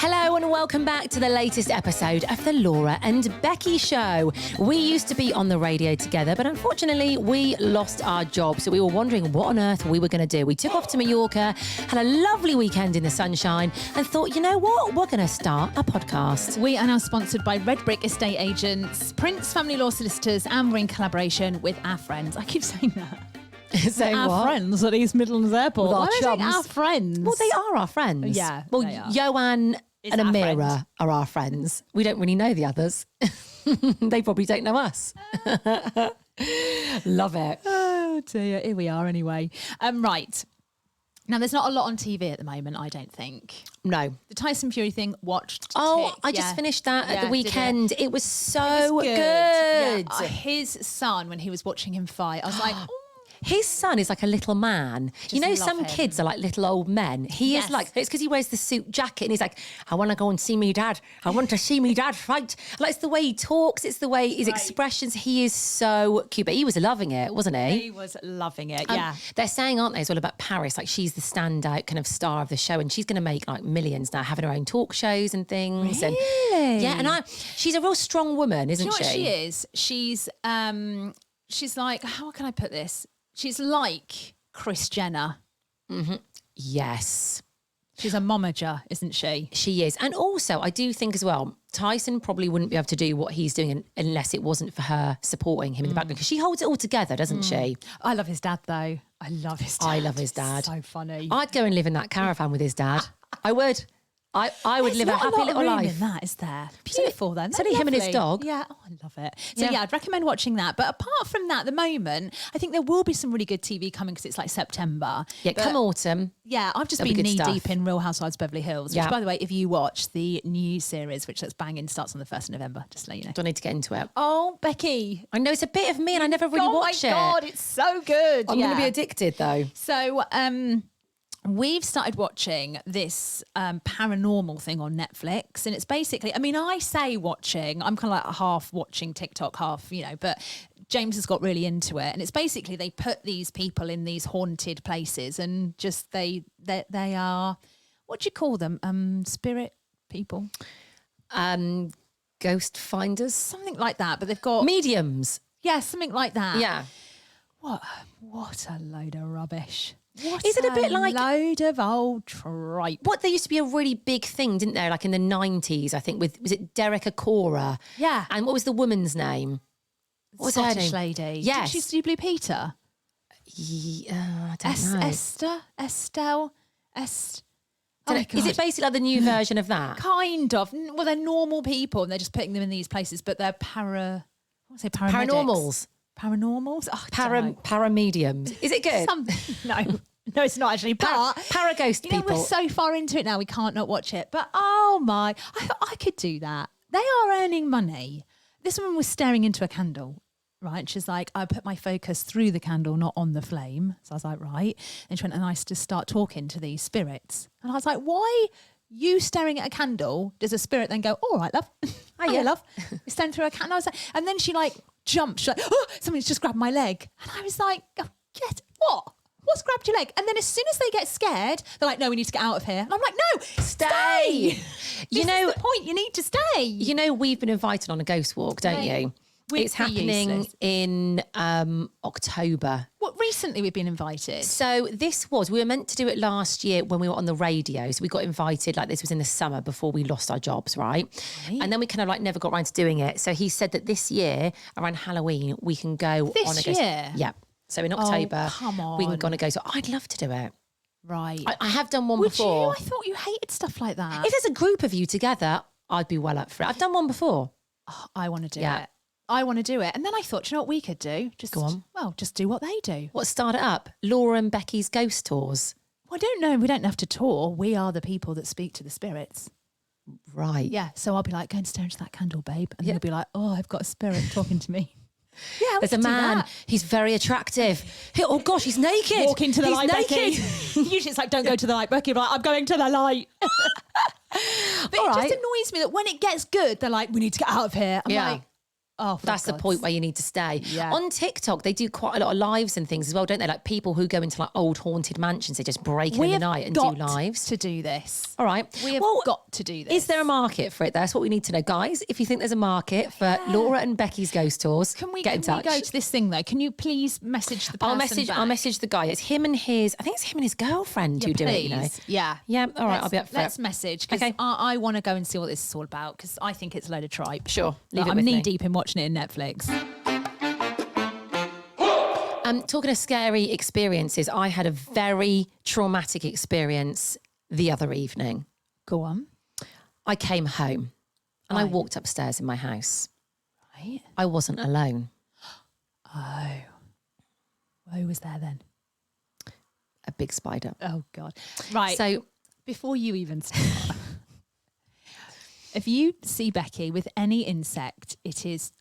Hello and welcome back to the latest episode of The Laura and Becky Show. We used to be on the radio together, but unfortunately we lost our job. So we were wondering what on earth we were going to do. We took off to Mallorca, had a lovely weekend in the sunshine and thought, you know what? We're going to start a podcast. We are now sponsored by Red Brick Estate Agents, Prince Family Law Solicitors, and we're in collaboration with our friends. I keep saying that. Saying our what? friends at East Midlands Airport. With our Why am I saying chums. our friends? Well, they are our friends. Yeah, Well, they are. Joanne Is and our Amira friend. are our friends. We don't really know the others. They probably don't know us. Love it. Oh dear, here we are anyway. Right. Now, there's not a lot on TV at the moment, I don't think. No. The Tyson Fury thing, watched. Oh, tick, I just yeah. finished that at Yeah, the did weekend. It was so good. Yeah. His son, when he was watching him fight, I was like, oh, His son is like a little man. You know, love some him. kids are like little old men. He Yes. is like, it's because he wears the suit jacket and he's like, I want to go and see me dad. I want to see me dad fight. Like, it's the way he talks. It's the way his expressions. He is so cute. But he was loving it, wasn't he? he was loving it. Yeah. They're saying, aren't they, as well about Paris? Like, she's the standout kind of star of the show and she's going to make like millions now, having her own talk shows and things. Really? And, yeah, and she's a real strong woman, isn't Do you know what she? she is? She's like, how can I put this? She's like Kris Jenner. Yes. She's a momager, isn't she? She is. And also, I do think as well, Tyson probably wouldn't be able to do what he's doing unless it wasn't for her supporting him in the background. Because she holds it all together, doesn't she? I love his dad, though. I love his dad. I love his dad. So funny. I'd go and live in that caravan with his dad. I would. I would live a happy little life. In that, is there? Beautiful, then. It's only him and his Lovely. dog. Yeah, oh, I love it. So Yeah. yeah, I'd recommend watching that. But apart from that, at the moment, I think there will be some really good TV coming because it's like September. Yeah, But come autumn. yeah, I've just There'll be been good knee stuff. deep in Real Housewives of Beverly Hills. Which, Yeah. by the way, if you watch the new series, which that's banging, starts on the 1st of November, just to let you know. Don't need to get into it. Oh, Becky. I know it's a bit of me and I never really watch Oh it. my God, it's so good. I'm yeah. going to be addicted though. So, we've started watching this paranormal thing on Netflix, and it's basically, I mean, I say watching, I'm kind of like half watching TikTok, half, but James has got really into it, and it's basically they put these people in these haunted places, and just they are, what do you call them? Spirit people, Ghost finders. something like that. But they've got Mediums. something like that. Yeah. What a load of rubbish. What Is it a bit like- load of old tripe? What, there used to be a really big thing, didn't there? Like in the 90s, I think, was it Derek Acora? Yeah. And what was the woman's name? What was her Scottish name? lady. Yes. Did she used to do Blue Peter? I don't know. Estelle. Oh my Is it God. basically like the new version of that? Kind of. Well, they're normal people and they're just putting them in these places, but they're paramedics. Paranormals. Paranormals? Oh, I don't know. Paramediums. Is it good? No, it's not actually. But Paraghost you know, people. we're so far into it now, we can't not watch it. But oh my, I thought I could do that. They are earning money. This woman was staring into a candle, right? She's like, I put my focus through the candle, not on the flame. So I was like, right. And she went, and I just start talking to these spirits. And I was like, why you staring at a candle? Does a spirit then go, all right, love? Hiya, love. You're staring through a candle. I was like, and then she like jumped. She's like, oh, somebody's just grabbed my leg. And I was like, oh, get what? What's grabbed your leg? And then as soon as they get scared, they're like, no, we need to get out of here. And I'm like, no, stay. You know, This is the point. You need to stay. You know, we've been invited on a ghost walk, don't you? We'd It's be happening useless. in October. What, recently we've been invited? So we were meant to do it last year when we were on the radio. So we got invited, like this was in the summer before we lost our jobs, right? And then we kind of like never got around to doing it. So he said that this year around Halloween, we can go This on a ghost. year? Yeah. So in October, come we can on. go on a ghost. I'd love to do it. Right. I have done one Would before. you? I thought you hated stuff like that. If there's a group of you together, I'd be well up for it. I've done one before. I want to do Yeah. it. I want to do it. And then I thought, do you know what we could do? Just Go on. Well, just do what they do. What, start it up? Laura and Becky's ghost tours. Well, I don't know. We don't have to tour. We are the people that speak to the spirits. Right. Yeah. So I'll be like, go and stare into that candle, babe. And you'll be like, oh, I've got a spirit talking to me. Yeah, we There's a could do man, that. he's very attractive. Oh gosh, he's naked. Walk into the he's light, naked. Becky. Usually it's like, don't go to the light, Becky. But like, I'm going to the light. But All it right. just annoys me that when it gets good, they're like, we need to get out of here. I'm Yeah. like, Oh, that's the point where you need to stay. Yeah. On TikTok, they do quite a lot of lives and things as well, don't they? Like people who go into like old haunted mansions, they just break in the night and do lives. To do this. All right. We have got to do this. Is there a market for it? That's what we need to know. Guys, if you think there's a market for Laura and Becky's ghost tours, get in touch. Can we go to this thing though? Can you please message the person I'll message the guy. It's him and his girlfriend who do it, you know. Yeah. Yeah, all right, I'll be up for it. Let's message, because I want to go and see what this is all about, because I think it's a load of tripe. Sure, leave it I'm with me. knee deep in watching it in Netflix. Talking of scary experiences, I had a very traumatic experience the other evening. Go on. I came home and I walked upstairs in my house. Right. I wasn't alone. Oh. Who was there then? A big spider. Oh, God. Right. So before you even start, if you see Becky with any insect, it is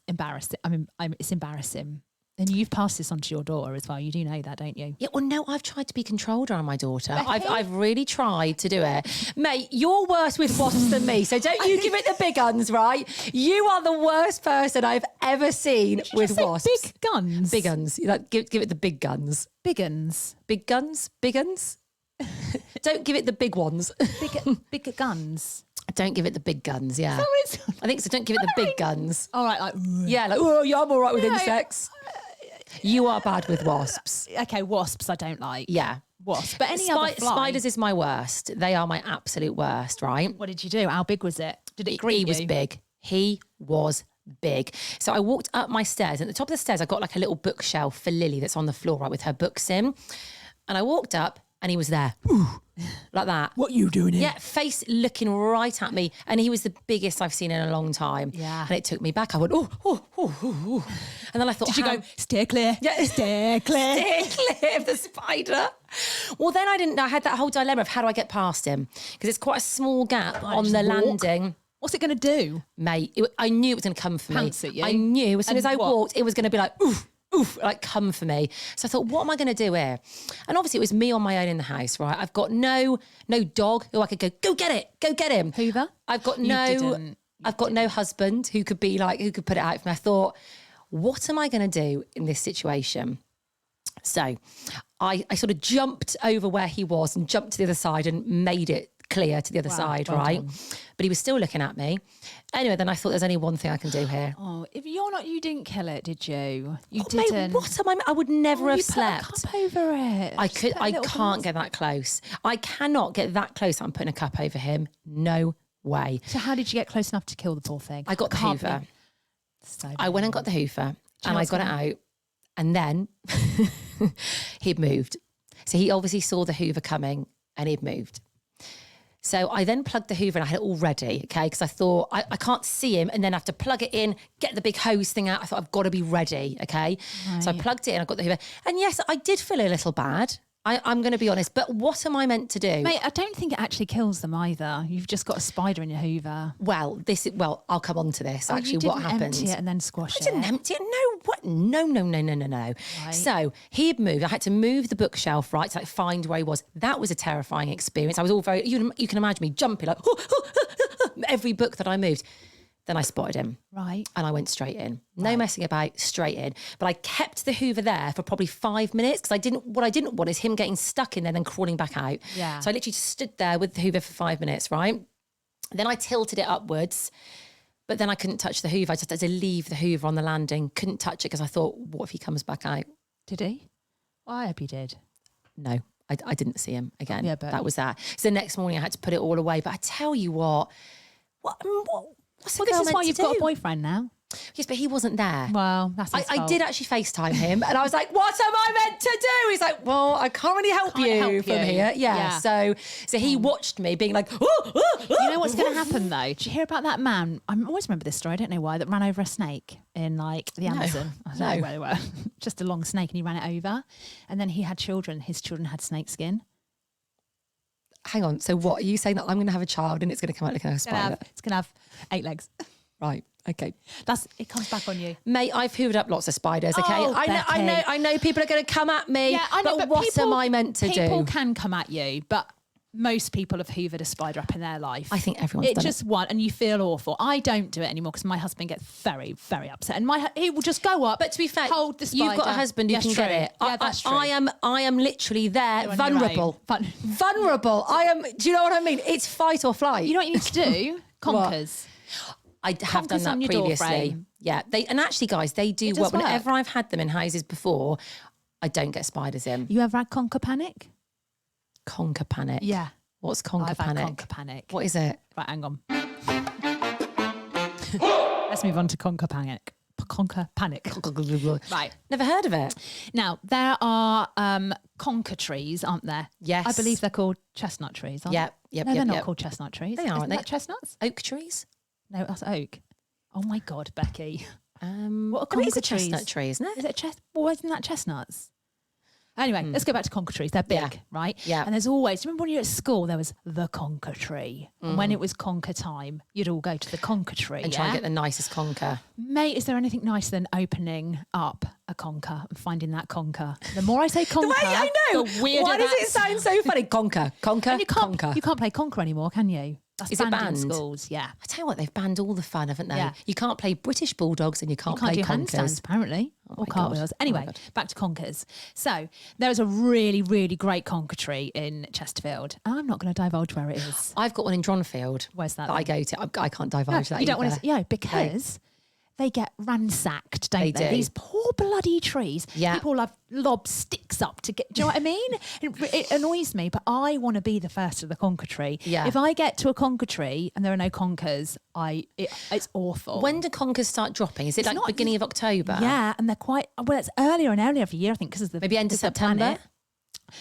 embarrassing. I mean, it's embarrassing. And you've passed this on to your daughter as well. You do know that, don't you? yeah, well, no, I've tried to be controlled around my daughter. Becky? I've really tried to do it. Mate, you're worse with wasps than me, so don't you give it the big guns, right? You are the worst person I've ever seen with wasps. Big guns? Big guns. Like, give it the big guns. Big guns? Big guns? Big guns? Don't give it the big ones. Big guns? Don't give it the big guns, yeah. I think so. Don't give it the big guns. All right, like... Yeah, like, oh, yeah, I'm all right with insects. You are bad with wasps. Okay, wasps I don't like. Yeah. Wasps. But any other fly? Spiders is my worst. They are my absolute worst, right? What did you do? How big was it? Did it greet you? He was big. He was big. So I walked up my stairs. At the top of the stairs, I got like a little bookshelf for Lily that's on the floor, right, with her books in. And I walked up and he was there. Ooh, like that. What are you doing here? Yeah, face looking right at me. And he was the biggest I've seen in a long time. Yeah. And it took me back. I went, oh. And then I thought, did you go, steer clear? Yeah. Steer clear. Steer clear of the spider. Well, then I didn't know. I had that whole dilemma of how do I get past him? Because it's quite a small gap on the landing. What's it going to do? Mate, I knew it was going to come for me. Pounce at you? I knew as soon as I what? walked, it was going to be like, oof, like come for me. So I thought, what am I going to do here? And obviously it was me on my own in the house, right? I've got no dog who I could go get him. Hoover? I've got no husband who could be like, who could put it out for me. I thought, what am I going to do in this situation? So I sort of jumped over where he was and jumped to the other side and made it clear to the other side, well right? Done. But he was still looking at me. Anyway, then I thought there's only one thing I can do here. Oh, if you didn't kill it, did you? You Mate, didn't. what am I would never have slept. Put a cup over it. I can't get that close. I cannot get that close. I'm putting a cup over him. No way. So how did you get close enough to kill the poor thing? I got the Hoover. I went and got the Hoover and I got it out. And then he'd moved. So he obviously saw the Hoover coming and he'd moved. So I then plugged the Hoover and I had it all ready, okay? Because I thought, I can't see him and then I have to plug it in, get the big hose thing out. I thought, I've got to be ready, okay? Right. So I plugged it in, I got the Hoover. And yes, I did feel a little bad. I'm going to be honest, but what am I meant to do? Mate, I don't think it actually kills them either. You've just got a spider in your Hoover. Well, I'll come on to this, actually, what happened. Empty it and then squash it? I didn't empty it. No, what? No. Right. So he had moved. I had to move the bookshelf, right, to like find where he was. That was a terrifying experience. I was all very, you can imagine me jumping like, every book that I moved. Then I spotted him. Right. And I went straight in. No messing about, straight in. But I kept the Hoover there for probably 5 minutes because what I didn't want is him getting stuck in there and then crawling back out. Yeah. So I literally just stood there with the Hoover for 5 minutes, right? Then I tilted it upwards, but then I couldn't touch the Hoover. I just had to leave the Hoover on the landing. Couldn't touch it because I thought, what if he comes back out? Did he? Well, I hope he did. No, I didn't see him again. Yeah, but that was that. So the next morning I had to put it all away. But I tell you what What's this is why you've got a boyfriend now. Yes, but he wasn't there. Well, that's his fault. I did actually FaceTime him and I was like, what am I meant to do? He's like, well, I can't really help you from here. Yeah. So he watched me being like, You know what's going to happen though? Did you hear about that man? I always remember this story. I don't know why, that ran over a snake in like the Amazon. I don't know where they were. Just a long snake and he ran it over. And then he had children. His children had snake skin. Hang on. So what, are you saying that I'm going to have a child and it's going to come out looking like a spider? It's going to have 8 legs. Right. Okay. It comes back on you. Mate, I've hoovered up lots of spiders, okay? Oh, I know people are going to come at me. Yeah, I know, but what am I meant to do? People can come at you, but most people have hoovered a spider up in their life. I think everyone's done just one, and you feel awful. I don't do it anymore because my husband gets very, very upset, and he will just go up. But to be fair, hold the spider. you've got a husband who can get it. Yeah, that's true. I am literally there, vulnerable. Vulnerable. I am. Do you know what I mean? It's fight or flight. You know what you need to do? Conkers. I have done that previously. Yeah, and actually, guys, they do work. Whenever I've had them in houses before, I don't get spiders in. You ever had Conker panic? Conker panic. Yeah. What's Conker panic? Had Conker panic. What is it? Right, hang on. Let's move on to Conker panic. Conker panic. Right. Never heard of it. Now, there are conker trees, aren't there? Yes. I believe they're called chestnut trees, aren't they? Yep. No, they're not called chestnut trees. They are, aren't they? Chestnuts? Oak trees? No, that's oak. Oh my God, Becky. What are conker trees? It's a chestnut tree, isn't it? Is it well, isn't that chestnuts? Anyway, let's go back to conker trees. They're big, right? Yeah. And there's always, remember when you were at school, there was the conker tree. And when it was conker time, you'd all go to the conker tree. And try and get the nicest conker. Mate, is there anything nicer than opening up a conker and finding that conker? The more I say conker, the way I know. the weirder Why does it sound so funny? Conker. And you can't conker. play conker anymore, can you? That's Is it banned? in schools, yeah. I tell you what, they've banned all the fun, haven't they? Yeah. You can't play British Bulldogs and you can't do play handstands, conkers. apparently, or cartwheels. Anyway, back to conkers. So there is a really, really great conker tree in Chesterfield. I'm not going to divulge where it is. I've got one in Dronfield. Where's that? I go to. I can't divulge that. You don't either. want to, because they get ransacked, don't they? They do. These poor bloody trees. Yeah. People have lob sticks up to get. Do you know what I mean? It annoys me, but I want to be the first of the conker tree. Yeah. If I get to a conker tree and there are no conkers, it's awful. When do conkers start dropping? Is it like beginning of October? Yeah, and they're quite. Well, it's earlier and earlier every year, I think, because of the Maybe end of September. planet.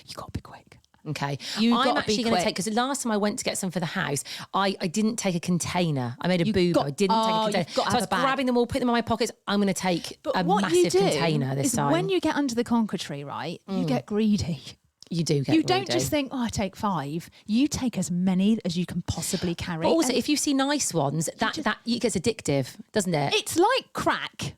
You got to be quick. Okay. You I'm gotta actually be going to quick. take, because the last time I went to get some for the house, I didn't take a container. I made a boo-boo. I didn't take a container. you've got to So I have was a bag. grabbing them all, putting them in my pockets. I'm going to take a massive container this time. When you get under the conker tree, right, you get greedy. You do get You don't greedy. just think, I take 5. You take as many as you can possibly carry. But also, And if you see nice ones, that it gets addictive, doesn't it? it's like crack.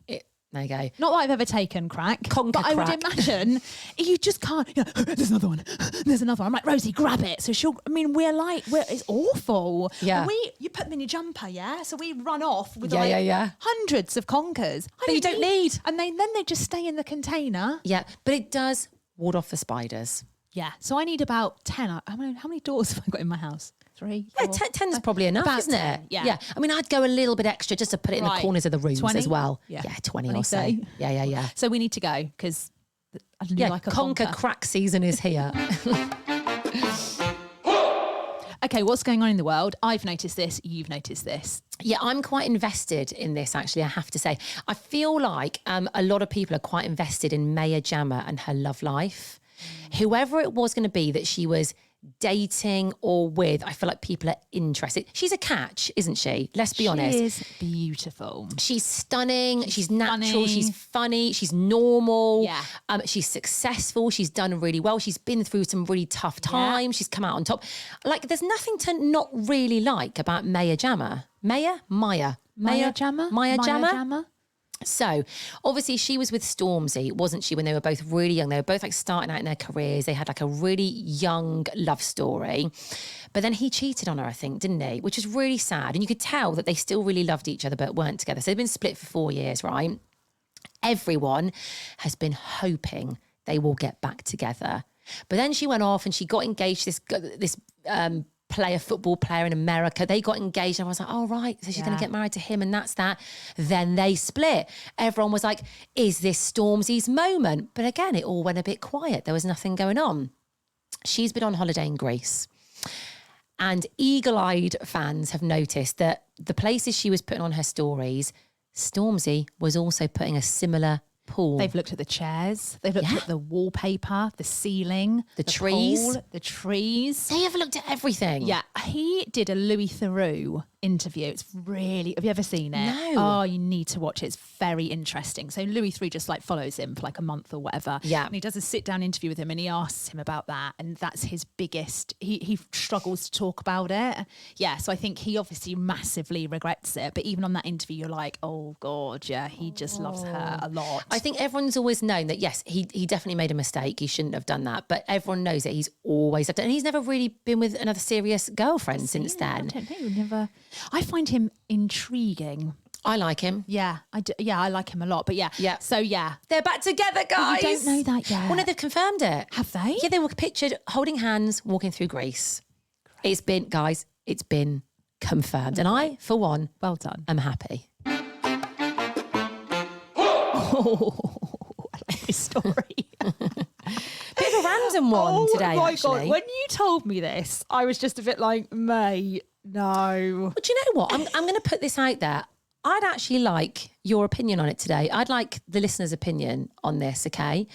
There you go. Not that I've ever taken crack, Conker but I would crack. imagine you just can't. There's another one. There's another one. I'm like, Rosie, grab it. So it's awful. Yeah. And you put them in your jumper, yeah. So we run off with Yeah. hundreds of conkers. That you don't need. And then they just stay in the container. Yeah, but it does ward off the spiders. Yeah. So I need about 10. How many doors have I got in my house? 3, Yeah, 4? 10 is probably enough, About isn't 10, it? yeah. I mean, I'd go a little bit extra just to put it in the Right. corners of the rooms 20? as well. Yeah. 20 20, or so. 30. Yeah. So we need to go because I do Yeah, like a conker conker. crack season is here. Okay, what's going on in the world? I've noticed this. You've noticed this. Yeah, I'm quite invested in this, actually, I have to say. I feel like a lot of people are quite invested in Maya Jama and her love life. Whoever it was going to be that she was dating or with, I feel like people are interested. She's a catch, isn't she? Let's be honest. She is beautiful. She's stunning. She's natural. funny. She's funny. She's normal. Yeah. She's successful. She's done really well. She's been through some really tough times. She's come out on top. Like, there's nothing to not really like about Maya Jama. Maya Jama. So, obviously, she was with Stormzy, wasn't she, when they were both really young? They were both like starting out in their careers. They had like a really young love story. But then he cheated on her, I think, didn't he? Which is really sad. And you could tell that they still really loved each other, but weren't together. So they've been split for 4 years, right? Everyone has been hoping they will get back together. But then she went off and she got engaged to this football player in America. They got engaged and I was like, oh, right, so she's going to get married to him and that's that. Then they split. Everyone was like, is this Stormzy's moment? But again, it all went a bit quiet. There was nothing going on. She's been on holiday in Greece. And eagle-eyed fans have noticed that the places she was putting on her stories, Stormzy was also putting a similar pool. They've looked at the chairs. They've looked at the wallpaper, the ceiling, the trees. pool, the trees. They have looked at everything. Yeah, he did a Louis Theroux interview. It's really, have you ever seen it? No. Oh, you need to watch it. It's very interesting. So Louis III just like follows him for like a month or whatever. Yeah. And he does a sit down interview with him and he asks him about that. And that's his biggest, he struggles to talk about it. Yeah. So I think he obviously massively regrets it. But even on that interview, you're like, oh God, yeah, he just loves her a lot. I think everyone's always known that, yes, he definitely made a mistake. He shouldn't have done that. But everyone knows that he's always done it. And he's never really been with another serious girlfriend since then. I don't know. I find him intriguing. I like him. Yeah, I do. Yeah, I like him a lot. But yeah. So yeah. They're back together, guys. You don't know that yet. Well, no, they've confirmed it. Have they? Yeah, they were pictured holding hands, walking through Greece. It's been confirmed. And I, for one, Well done. am happy. Oh, I like this story. Bit of a random one today, my actually. God. When you told me this, I was just a bit like, mate, no. But you know what? I'm going to put this out there. I'd actually like your opinion on it today. I'd like the listener's opinion on this, okay?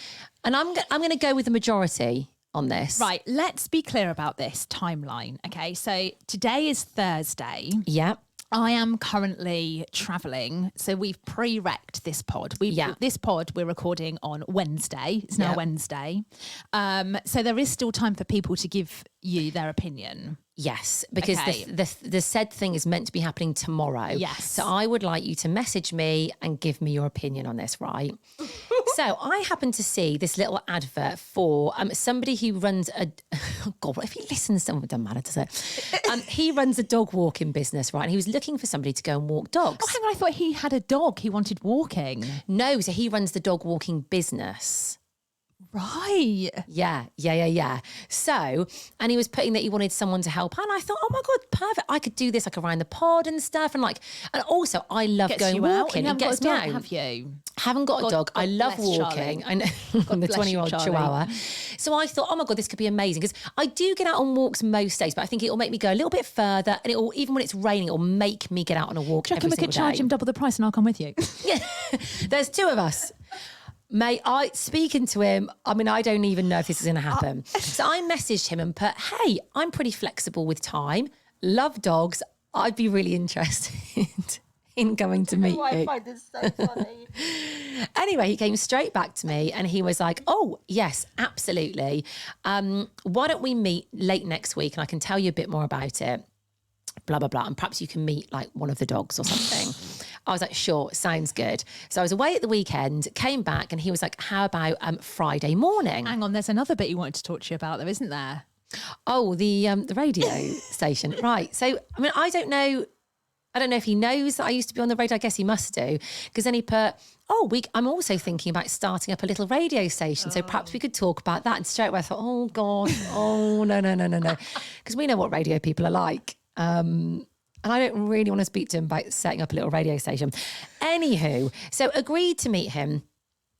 And I'm going to go with the majority on this. Right, let's be clear about this timeline, okay? So today is Thursday. Yeah. I am currently travelling, so we've pre-rec'd this pod. This pod we're recording on Wednesday. It's now Wednesday. So there is still time for people to give you their opinion. Yes, because the said thing is meant to be happening tomorrow. Yes. So I would like you to message me and give me your opinion on this, right? So I happened to see this little advert for somebody who runs a... Oh God, what if he listens to... It doesn't matter, does it? He runs a dog walking business, right? And he was looking for somebody to go and walk dogs. Oh, hang on, I thought he had a dog he wanted walking. No, so he runs the dog walking business. Right. Yeah. So, and he was putting that he wanted someone to help. And I thought, oh my God, perfect. I could do this. I could ride the pod and stuff. And also I love going walking. And gets me out. out. Have you? Haven't got a dog. I love walking. I know. The 20-year-old Chihuahua. So I thought, oh my God, this could be amazing. Because I do get out on walks most days, but I think it'll make me go a little bit further. And it'll, even when it's raining, it'll make me get out on a walk. Do you reckon we could charge him double the price and I'll come with you? Yeah. There's two of us. Mate, speaking to him, I mean, I don't even know if this is going to happen. So I messaged him and put, hey, I'm pretty flexible with time. Love dogs. I'd be really interested in going to meet you. I find this so funny. Anyway, he came straight back to me and he was like, oh, yes, absolutely. Why don't we meet late next week and I can tell you a bit more about it. Blah, blah, blah. And perhaps you can meet like one of the dogs or something. I was like, sure, sounds good. So I was away at the weekend, came back and he was like, how about Friday morning? Hang on, there's another bit you wanted to talk to you about though, isn't there? Oh, the radio station. Right. So, I mean, I don't know if he knows that I used to be on the radio. I guess he must do. Because then he put, I'm also thinking about starting up a little radio station. So perhaps we could talk about that. And straight away I thought, oh God, no. Because we know what radio people are like. And I don't really want to speak to him about setting up a little radio station. Anywho, so agreed to meet him.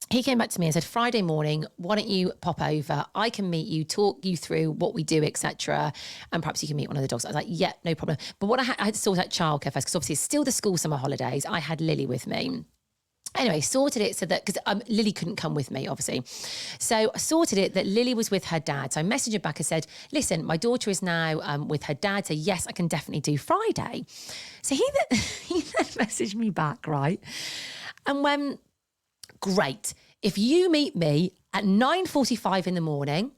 He came back to me and said, Friday morning, why don't you pop over? I can meet you, talk you through what we do, etc. And perhaps you can meet one of the dogs. I was like, yeah, no problem. But what I had to sort out childcare first, because obviously it's still the school summer holidays. I had Lily with me. Anyway, sorted it so that, because Lily couldn't come with me, obviously. So I sorted it that Lily was with her dad. So I messaged her back and said, listen, my daughter is now with her dad. So yes, I can definitely do Friday. So he then messaged me back, right? And went, great. If you meet me at 9:45 in the morning,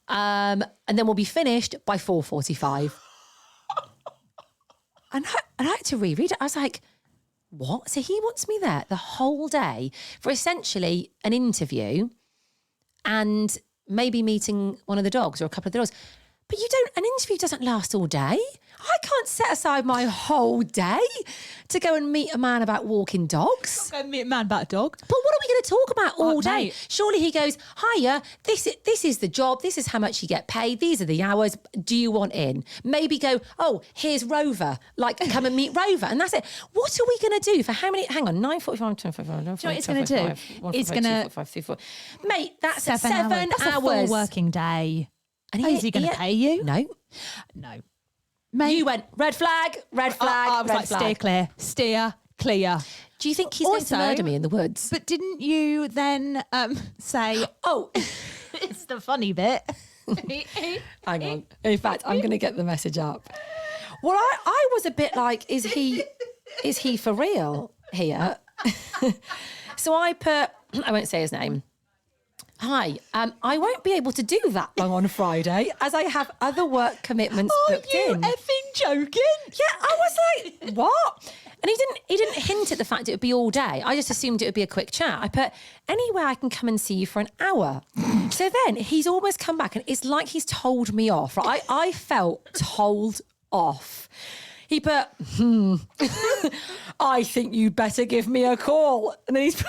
and then we'll be finished by 4:45. and I had to reread it. I was like, what? So he wants me there the whole day for essentially an interview and maybe meeting one of the dogs or a couple of the dogs. But an interview doesn't last all day. I can't set aside my whole day to go and meet a man about walking dogs. Go meet a man about a dog. But what are we going to talk about all day? Mate. Surely he goes, hiya, this is the job. This is how much you get paid. These are the hours. Do you want in? Maybe go, oh, here's Rover. Like, come and meet Rover. And that's it. What are we going to do for how many? Hang on, 9:45, 10:45, 9:45. Do you know what it's going to do? It's going to... Mate, that's 7 hours. That's a full working day. And is he going to pay you? No. Mate. You went, red flag, red flag, I was red like, flag. steer clear. Do you think he's going to murder me in the woods? But didn't you then say, oh, it's the funny bit. Hang on. In fact, I'm going to get the message up. Well, I was a bit like, is he for real here? So I put, I won't say his name. Hi, I won't be able to do that long on Friday as I have other work commitments booked in. Are you effing joking? Yeah, I was like, what? And he didn't hint at the fact it would be all day. I just assumed it would be a quick chat. I put, anywhere I can come and see you for an hour. So then he's almost come back and it's like he's told me off. Right? I felt told off. He put, I think you'd better give me a call. And then he's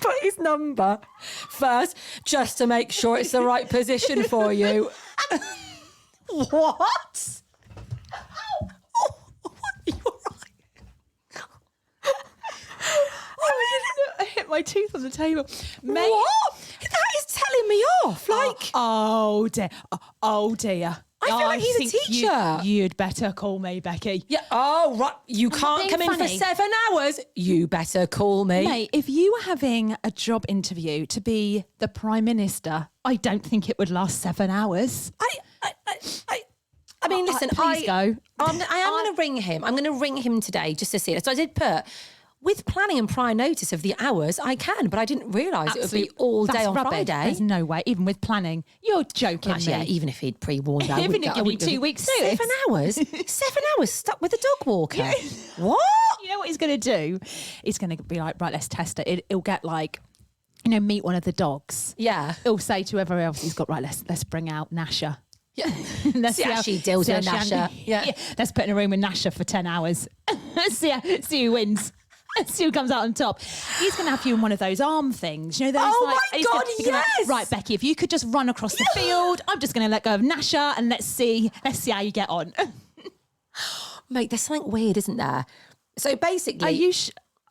put his number first just to make sure it's the right position for you. What? You're right. I hit my tooth on the table. Mate. What? That is telling me off. Like, oh dear. Oh dear. I feel like he's a think teacher. You'd better call me, Becky. Yeah. Oh, right. You can't being come in for funny. 7 hours. You better call me. Mate, if you were having a job interview to be the Prime Minister, I don't think it would last 7 hours. I mean, listen. Please go. I am going to ring him. I'm going to ring him today just to see it. So I did put, with planning and prior notice of the hours, I can, but I didn't realise it would be all day That's on rubbish. Friday. There's no way, even with planning. You're joking Actually, me. yeah, even if he'd pre-warned, I Even wouldn't if go. you give me 2 weeks notice. 7 hours? 7 hours stuck with a dog walker? What? You know what he's going to do? He's going to be like, right, let's test it. He'll get like, meet one of the dogs. Yeah. He'll say to whoever else he's got, right, let's bring out Nasha. Yeah. Let's See how she deals with Nasha. Yeah. Let's put in a room with Nasha for 10 hours. see who wins. See who comes out on top. He's going to have you in one of those arm things. You know, those Oh my God, he's gonna, yes! right, Becky, if you could just run across the field, I'm just going to let go of Nasha and let's see how you get on. Mate, there's something weird, isn't there? So basically... Are you...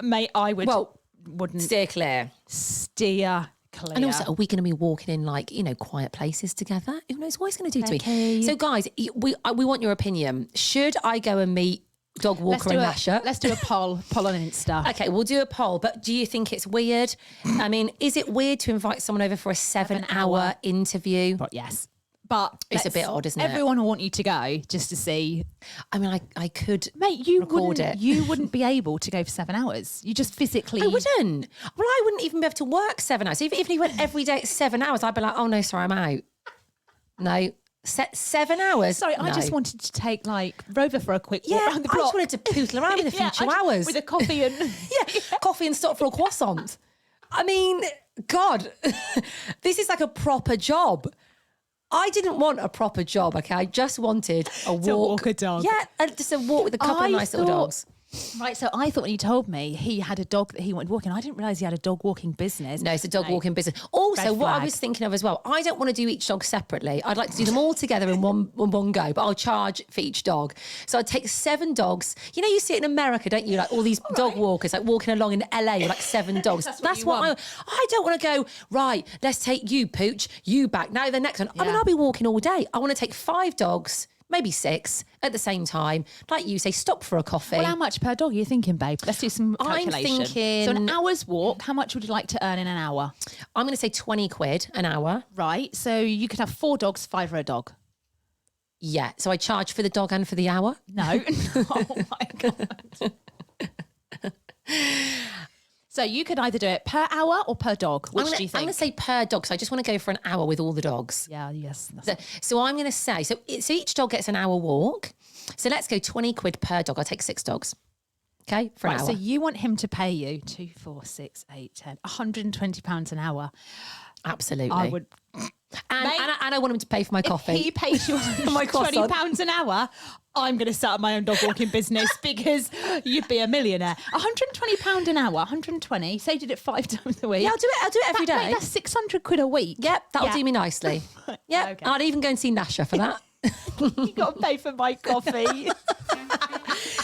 Mate, I wouldn't steer clear. steer clear. And also, are we going to be walking in like, quiet places together? Who knows what he's going to do to me? So guys, we want your opinion. Should I go and meet dog walker and Nasha? Let's do a poll on Insta. Okay, we'll do a poll, but do you think it's weird? I mean, is it weird to invite someone over for a 7-hour interview? But yes. But It's a bit odd, isn't it? Everyone will want you to go just to see. I mean, I could Mate, you record it. You wouldn't be able to go for 7 hours. You just physically... I wouldn't. Well, I wouldn't even be able to work 7 hours. If he went every day at 7 hours, I'd be like, oh, no, sorry, I'm out. No. 7 hours? Sorry, no. I just wanted to take Rover for a quick walk Yeah, around the I block. just wanted to poodle around with him for 2 hours. With a coffee and... Coffee and stop for a croissant. I mean, God, this is like a proper job. I didn't want a proper job, okay? I just wanted a walk. To walk a dog. Yeah, just a walk with a couple of nice little dogs. Right, so I thought when you told me he had a dog that he wanted walking, I didn't realise he had a dog walking business. No, it's a dog walking business. Also, Red what I flag. was thinking of as well, I don't want to do each dog separately. I'd like to do them all together in one go, but I'll charge for each dog. So I'd take 7 dogs. You know, you see it in America, don't you? Like all these dog walkers, like walking along in LA with like 7 dogs. That's what I don't want to go, right, let's take you, Pooch, you back. Now the next one. I mean, Yeah. I'll be walking all day. I want to take 5 dogs, maybe 6 at the same time. Like you say, stop for a coffee. Well, how much per dog are you thinking, babe? Let's do some I'm calculation. thinking- So an hour's walk, how much would you like to earn in an hour? I'm going to say 20 quid an hour. Right, so you could have 4 dogs, 5 for a dog. Yeah. So I charge for the dog and for the hour. No. Oh my God. So you could either do it per hour or per dog. Which do you I'm think? going to say per dog, so I just want to go for an hour with all the dogs. Yeah, yes. So I'm going to say, so each dog gets an hour walk. So let's go 20 quid per dog. I'll take 6 dogs. Okay, for an Right, hour. so you want him to pay you 2, 4, 6, 8, 10, £120 an hour. Absolutely. I would. And I want him to pay for my coffee. He pays you My croissant. £20 an hour. I'm going to start my own dog walking business because you'd be a millionaire. £120 an hour, 120. Say you did it 5 times a week. Yeah, I'll do it every day. Mate, that's 600 quid a week. Yep, that'll Yeah. do me nicely. Yep, Okay. I'd even go and see Nasha for that. You got to pay for my coffee.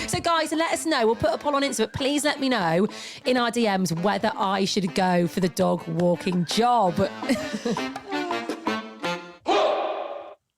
So guys, let us know. We'll put a poll on Insta, but please let me know in our DMs whether I should go for the dog walking job.